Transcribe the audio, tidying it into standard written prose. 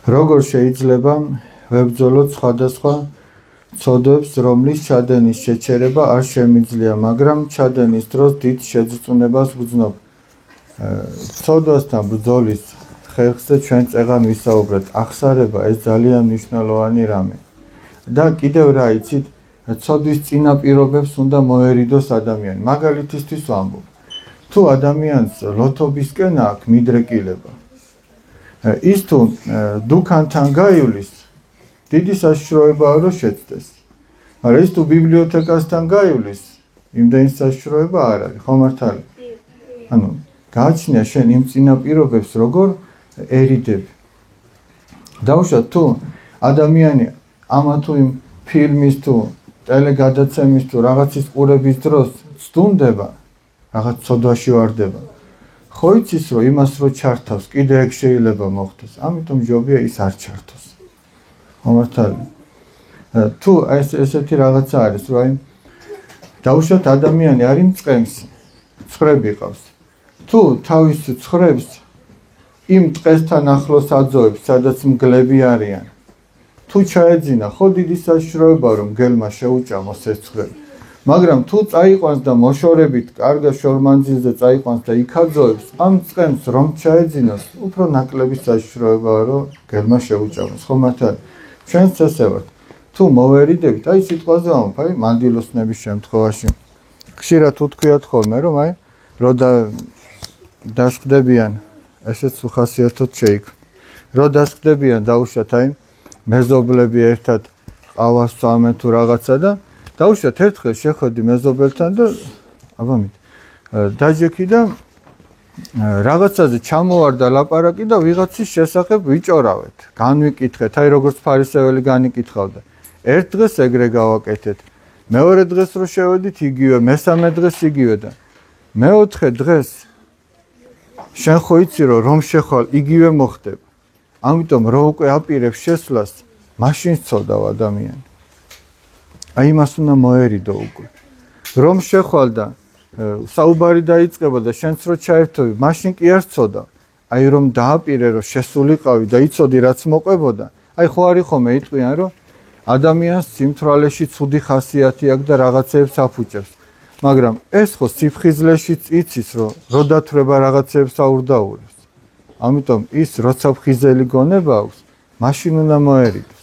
როგორ შეიძლება ვებრძოლოთ სხვადასხვა ცოდვებს, რომლის ჩადენის შეჩერება არ შემიძლია, მაგრამ ჩადენის დროს დიდ შეძრწუნებას ვგრძნობ. ცოდვასთან ბრძოლის ხერხზე ჩვენ წეღან ვისაუბრეთ. ახსარება ეს ძალიან მნიშვნელოვანი რამე. და კიდევ რა იცით, ცოდვის წინაპირობებს უნდა მოერიდოს ადამიანი. მაგალითისთვის ვამბობ. თუ ადამიანს ლოთობისკენ აქვს მიდრეკილება, ის თუ დუქანთან გაივლის, დიდი საშიშროებაა რომ შეცდეს. მაგრამ ის თუ ბიბლიოთეკასთან გაივლის, იმდენი საშიშროება არ არის, ხო მართალი? ანუ გააჩნია შენ იმ წინაპირობებს როგორ ერიდები. დაუშვათ თუ ადამიანი ამა თუ იმ ფილმის თუ ტელეგადაცემის თუ რაღაცის ყურების დროს ცდუნდება, რაღაც ცოდვაში ვარდება. ხო იცის რომ იმას რო ჩართავს, კიდე ეგ შეიძლება მოხდეს. ამიტომ ჯობია ის არ ჩართოს. ხო მართალი? თუ ესეთი რაღაცა არის, რომ აი დაუშვათ ადამიანი არის მწყემსი, ცხრები ყავს. თუ თავის ცხრებს იმ ტყესთან ახლოს აძოვებს, სადაც მგლები არიან, თუ ჩაეძინა, ხო დიდი საშიშროება რომ მგელმა შეუჭამოს ეს ცხრები. მაგრამ თუ წაიყვანს და მოშორებით კარგა შორმანძილზე წაიყვანს და იქ აძოვებს, ამ წყემს რომ ჩაეძინოს, უფრო ნაკლები საშიშროებაა რომ მგელმა შეუჭამოს. ხო მართალი? ჩვენც ესე ვართ. თუ მოვერიდებით, აი სიტყვაზე ვამბობ, აი მანდილოსნების შემთხვევაში ხშირად უთქვიათ ხოლმე, რომ აი რო დასხდებიან, ესეც უხასიათოდ შეიქმნა. რო დასხდებიან დაუშვათ აი მეზობლები ერთად ყავას წამენ თუ რაღაცა და დაუშვათ ერთხელ შეხვედი მეზობელთან და აბამით დაჯექი და რაღაცაზე ჩამოვარდა ლაპარაკი და ვიღაცის შესახებ ვიჭორავეთ. განვიკითხეთ, აი როგორც ფარისეველი განიკითხავდა. ერთ დღეს ეგრე გავაკეთეთ. მეორე დღეს რო შევედით იგივე, მესამე დღეს იგივე და მეოთხე დღეს შენ ხო იცი რომ შეხვალ იგივე მოხდება. ამიტომ რო უკვე აპირებს შესვლას, მაშინ სწოდავ ადამიანი. აი იმას უნდა მოერიდო უკვე. რომ შეხვალ და საუბარი დაიწყება და შენც რო ჩაერთოვი, მაშინ კი არ სწოდავ. აი რომ დააპირე რომ შესულიყავი და იცოდი რაც მოყვებოდა. აი ხო არის ხომ იტყვიან რომ ადამიანს სიმთვრალეში ცუდი ხასიათი აქვს და რაღაცეებს აფუჭებს. მაგრამ ეს ხო სიფხიზლეშიც იცის რომ რო დათვრება რაღაცეებს აურდაურებს. ამიტომ ის როცა ფხიზელი გონება აქვს, მაშინ უნდა მოერიდო.